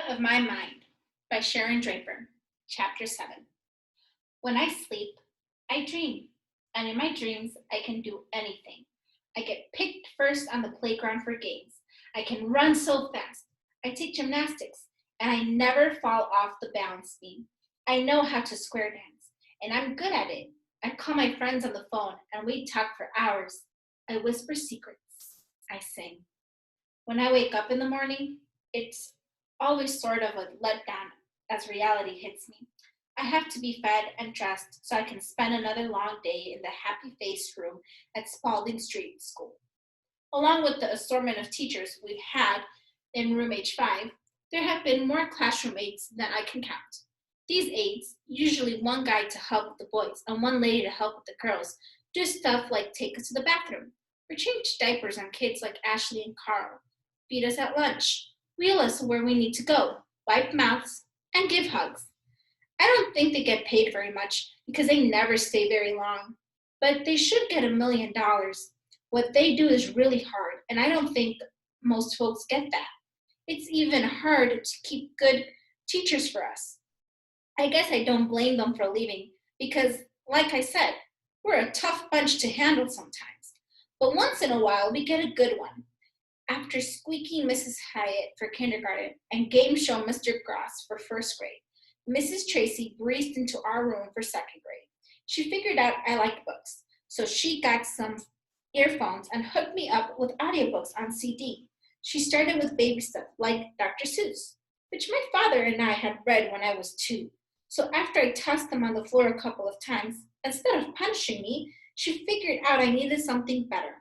Out of My Mind by Sharon Draper, Chapter 7. When I sleep, I dream, and in my dreams, I can do anything. I get picked first on the playground for games. I can run so fast. I take gymnastics, and I never fall off the balance beam. I know how to square dance, and I'm good at it. I call my friends on the phone, and we talk for hours. I whisper secrets. I sing. When I wake up in the morning, it's always sort of a letdown as reality hits me. I have to be fed and dressed so I can spend another long day in the happy-faced room at Spalding Street School. Along with the assortment of teachers we've had in room H5, there have been more classroom aides than I can count. These aides, usually one guy to help with the boys and one lady to help with the girls, do stuff like take us to the bathroom, or change diapers on kids like Ashley and Carl, feed us at lunch, wheel us where we need to go, wipe mouths, and give hugs. I don't think they get paid very much because they never stay very long, but they should get $1,000,000. What they do is really hard, and I don't think most folks get that. It's even hard to keep good teachers for us. I guess I don't blame them for leaving because, like I said, we're a tough bunch to handle sometimes. But once in a while, we get a good one. After squeaking Mrs. Hyatt for kindergarten and game show Mr. Gross for first grade, Mrs. Tracy breezed into our room for second grade. She figured out I liked books, so she got some earphones and hooked me up with audiobooks on CD. She started with baby stuff like Dr. Seuss, which my father and I had read when I was 2. So after I tossed them on the floor a couple of times, instead of punishing me, she figured out I needed something better.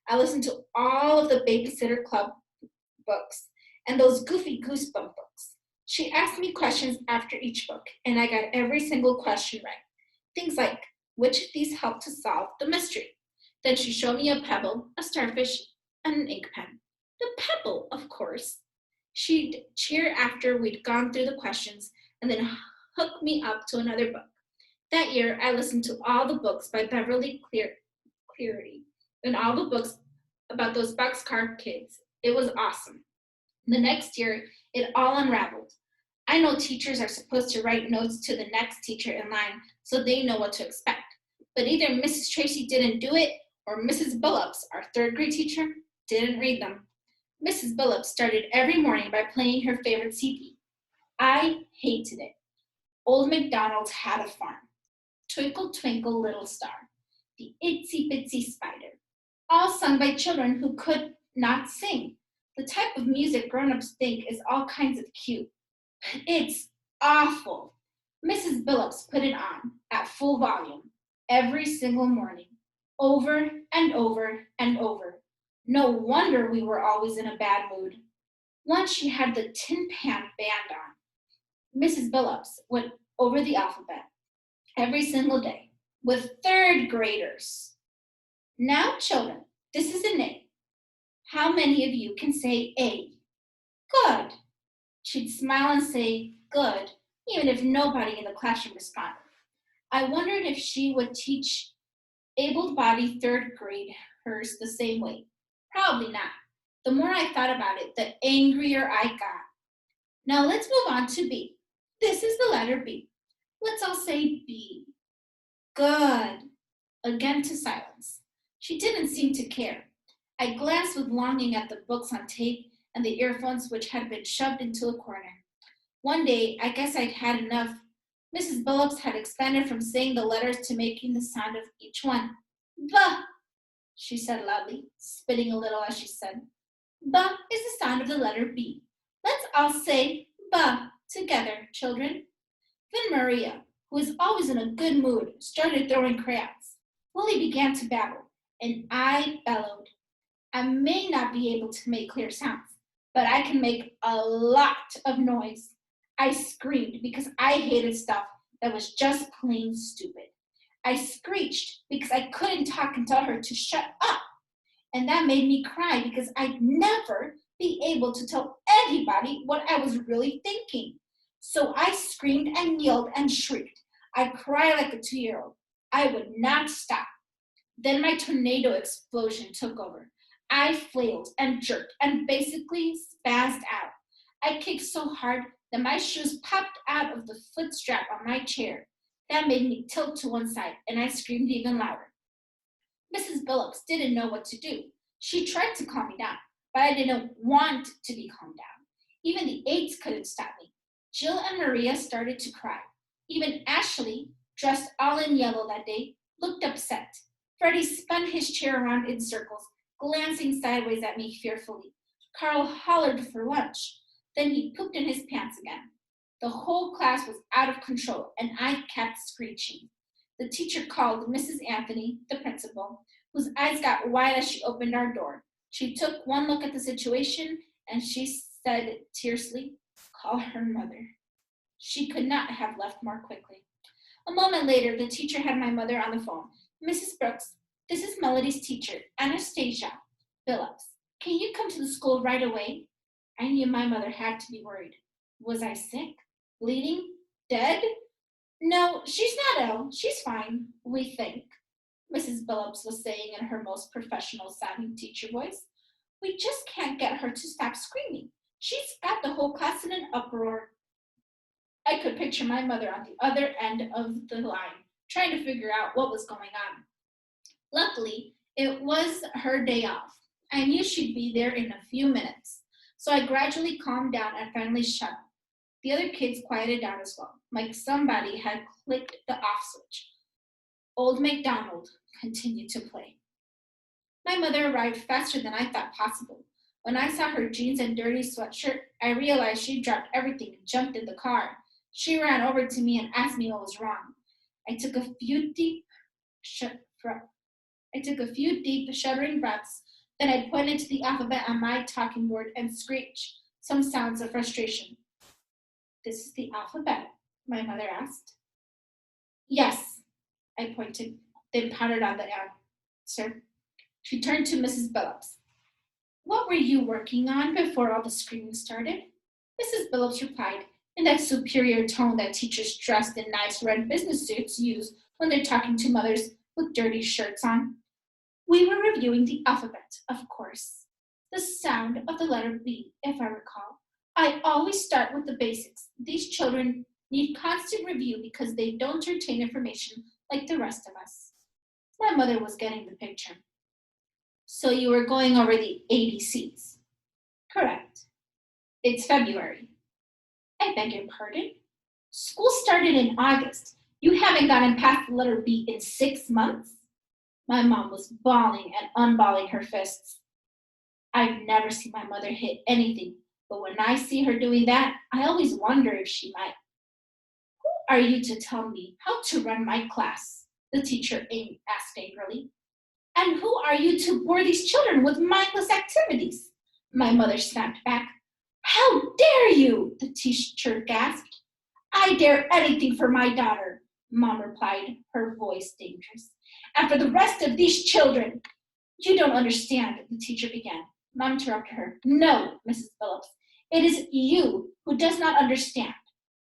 I listened to all of the Babysitter Club books and those Goofy Goosebump books. She asked me questions after each book, and I got every single question right. Things like, which of these helped to solve the mystery? Then she showed me a pebble, a starfish, and an ink pen. The pebble, of course. She'd cheer after we'd gone through the questions and then hook me up to another book. That year, I listened to all the books by Beverly Cleary and all the books about those boxcar kids. It was awesome. The next year, it all unraveled. I know teachers are supposed to write notes to the next teacher in line so they know what to expect. But either Mrs. Tracy didn't do it or Mrs. Billups, our third grade teacher, didn't read them. Mrs. Billups started every morning by playing her favorite CD. I hated it. Old MacDonald Had a Farm, Twinkle, Twinkle, Little Star, The Itsy Bitsy Spider, all sung by children who could not sing. The type of music grown-ups think is all kinds of cute. It's awful. Mrs. Billups put it on at full volume every single morning, over and over and over. No wonder we were always in a bad mood. Once she had the Tin Pan Band on. Mrs. Billups went over the alphabet every single day with third graders. Now, children, this is a name. How many of you can say A? Good. She'd smile and say, good, even if nobody in the classroom responded. I wondered if she would teach able-bodied third graders the same way. Probably not. The more I thought about it, the angrier I got. Now let's move on to B. This is the letter B. Let's all say B. Good. Again to silence. She didn't seem to care. I glanced with longing at the books on tape and the earphones which had been shoved into a corner. One day, I guess I'd had enough. Mrs. Billups had expanded from saying the letters to making the sound of each one. Bah, she said loudly, spitting a little as she said. Bah is the sound of the letter B. Let's all say bah together, children. Then Maria, who was always in a good mood, started throwing crayons. Willie began to babble, and I bellowed. I may not be able to make clear sounds, but I can make a lot of noise. I screamed because I hated stuff that was just plain stupid. I screeched because I couldn't talk and tell her to shut up. And that made me cry because I'd never be able to tell anybody what I was really thinking. So I screamed and yelled and shrieked. I cried like a 2-year-old. I would not stop. Then my tornado explosion took over. I flailed and jerked and basically spazzed out. I kicked so hard that my shoes popped out of the foot strap on my chair. That made me tilt to one side, and I screamed even louder. Mrs. Billups didn't know what to do. She tried to calm me down, but I didn't want to be calmed down. Even the aides couldn't stop me. Jill and Maria started to cry. Even Ashley, dressed all in yellow that day, looked upset. Freddie spun his chair around in circles, glancing sideways at me fearfully. Carl hollered for lunch. Then he pooped in his pants again. The whole class was out of control, and I kept screeching. The teacher called Mrs. Anthony, the principal, whose eyes got wide as she opened our door. She took one look at the situation, and she said tearfully, "Call her mother." She could not have left more quickly. A moment later, the teacher had my mother on the phone. "Mrs. Brooks, this is Melody's teacher, Anastasia Billups. Can you come to the school right away?" I knew my mother had to be worried. Was I sick? Bleeding? Dead? "No, she's not ill. She's fine, we think," Mrs. Billups was saying in her most professional-sounding teacher voice. "We just can't get her to stop screaming. She's got the whole class in an uproar." I could picture my mother on the other end of the line, trying to figure out what was going on. Luckily, it was her day off. I knew she'd be there in a few minutes, so I gradually calmed down and finally shut up. The other kids quieted down as well, like somebody had clicked the off switch. Old MacDonald continued to play. My mother arrived faster than I thought possible. When I saw her jeans and dirty sweatshirt, I realized she dropped everything and jumped in the car. She ran over to me and asked me what was wrong. I took a few deep, shuddering breaths. Then I pointed to the alphabet on my talking board and screeched some sounds of frustration. "This is the alphabet?" my mother asked. "Yes," I pointed, then pounded on the answer. She turned to Mrs. Billups. "What were you working on before all the screaming started?" Mrs. Billups replied in that superior tone that teachers dressed in nice red business suits use when they're talking to mothers with dirty shirts on. "We were reviewing the alphabet, of course. The sound of the letter B, if I recall. I always start with the basics. These children need constant review because they don't retain information like the rest of us." My mother was getting the picture. "So you were going over the ABCs?" "Correct." "It's February." "I beg your pardon? School started in August. You haven't gotten past the letter B in 6 months?" My mom was bawling and unballing her fists. I've never seen my mother hit anything, but when I see her doing that, I always wonder if she might. "Who are you to tell me how to run my class?" the teacher asked angrily. "And who are you to bore these children with mindless activities?" my mother snapped back. "How dare you?" the teacher gasped. "I dare anything for my daughter," Mom replied, her voice dangerous. "And for the rest of these children." "You don't understand," the teacher began. Mom interrupted her. "No, Mrs. Billups, it is you who does not understand."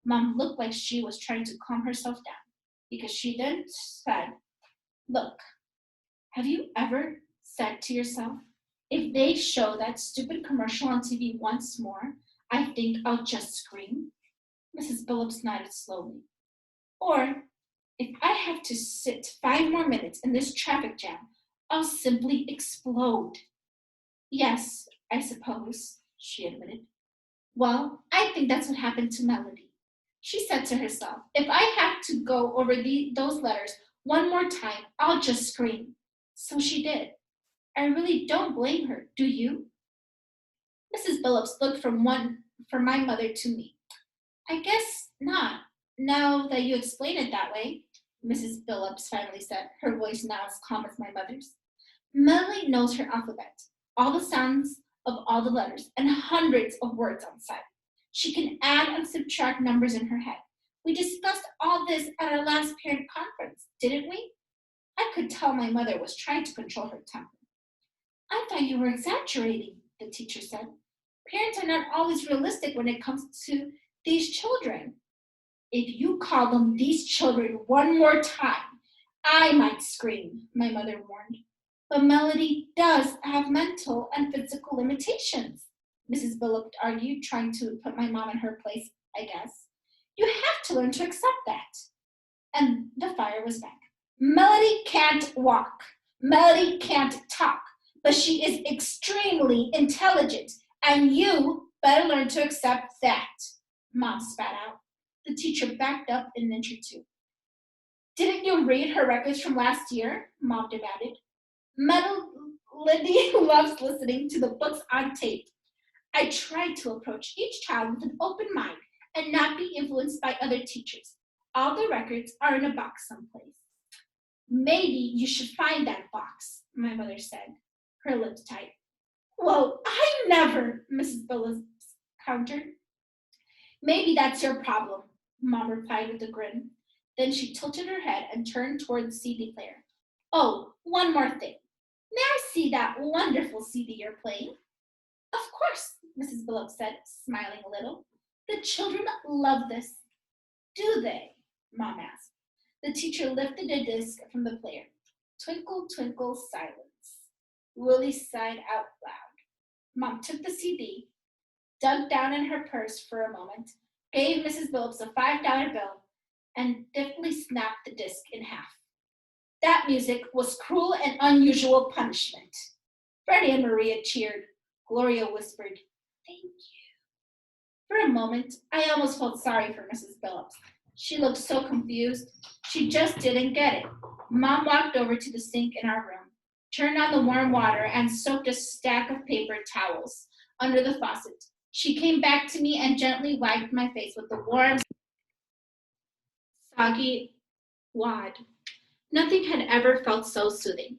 Mom looked like she was trying to calm herself down, because she then said, "Look, have you ever said to yourself, if they show that stupid commercial on TV once more, I think I'll just scream?" Mrs. Billups nodded slowly. "Or, if I have to sit 5 more minutes in this traffic jam, I'll simply explode." "Yes, I suppose," she admitted. "Well, I think that's what happened to Melody. She said to herself, if I have to go over those letters one more time, I'll just scream. So she did. I really don't blame her, do you?" Mrs. Billups looked from my mother to me. "I guess not, now that you explain it that way," Mrs. Billups finally said, her voice now as calm as my mother's. "Melody knows her alphabet, all the sounds of all the letters, and hundreds of words on sight. She can add and subtract numbers in her head. We discussed all this at our last parent conference, didn't we?" I could tell my mother was trying to control her temper. "I thought you were exaggerating," the teacher said. "Parents are not always realistic when it comes to these children." "If you call them these children one more time, I might scream," my mother warned. "But Melody does have mental and physical limitations." Mrs. Billups argued, trying to put my mom in her place, I guess. You have to learn to accept that. And the fire was back. Melody can't walk. Melody can't talk. But she is extremely intelligent, and you better learn to accept that, Mom spat out. The teacher backed up an inch or two. Didn't you read her records from last year? Mom demanded. Melody loves listening to the books on tape. I tried to approach each child with an open mind and not be influenced by other teachers. All the records are in a box someplace. Maybe you should find that box, my mother said, her lips tight. Well, I never, Mrs. Billups countered. Maybe that's your problem, Mom replied with a grin. Then she tilted her head and turned toward the CD player. Oh, one more thing. May I see that wonderful CD you're playing? Of course, Mrs. Billups said, smiling a little. The children love this. Do they? Mom asked. The teacher lifted a disc from the player. Twinkle, twinkle, silence. Willie sighed out loud. Mom took the CD, dug down in her purse for a moment, gave Mrs. Billups a $5 bill, and deftly snapped the disc in half. That music was cruel and unusual punishment. Freddie and Maria cheered. Gloria whispered, Thank you. For a moment, I almost felt sorry for Mrs. Billups. She looked so confused. She just didn't get it. Mom walked over to the sink in our room, turned on the warm water, and soaked a stack of paper towels under the faucet. She came back to me and gently wiped my face with the warm, soggy wad. Nothing had ever felt so soothing.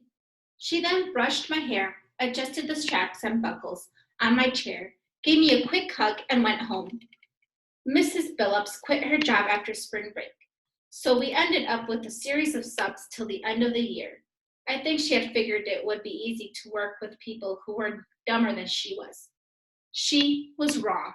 She then brushed my hair, adjusted the straps and buckles on my chair, gave me a quick hug, and went home. Mrs. Billups quit her job after spring break, so we ended up with a series of subs till the end of the year. I think she had figured it would be easy to work with people who were dumber than she was. She was wrong.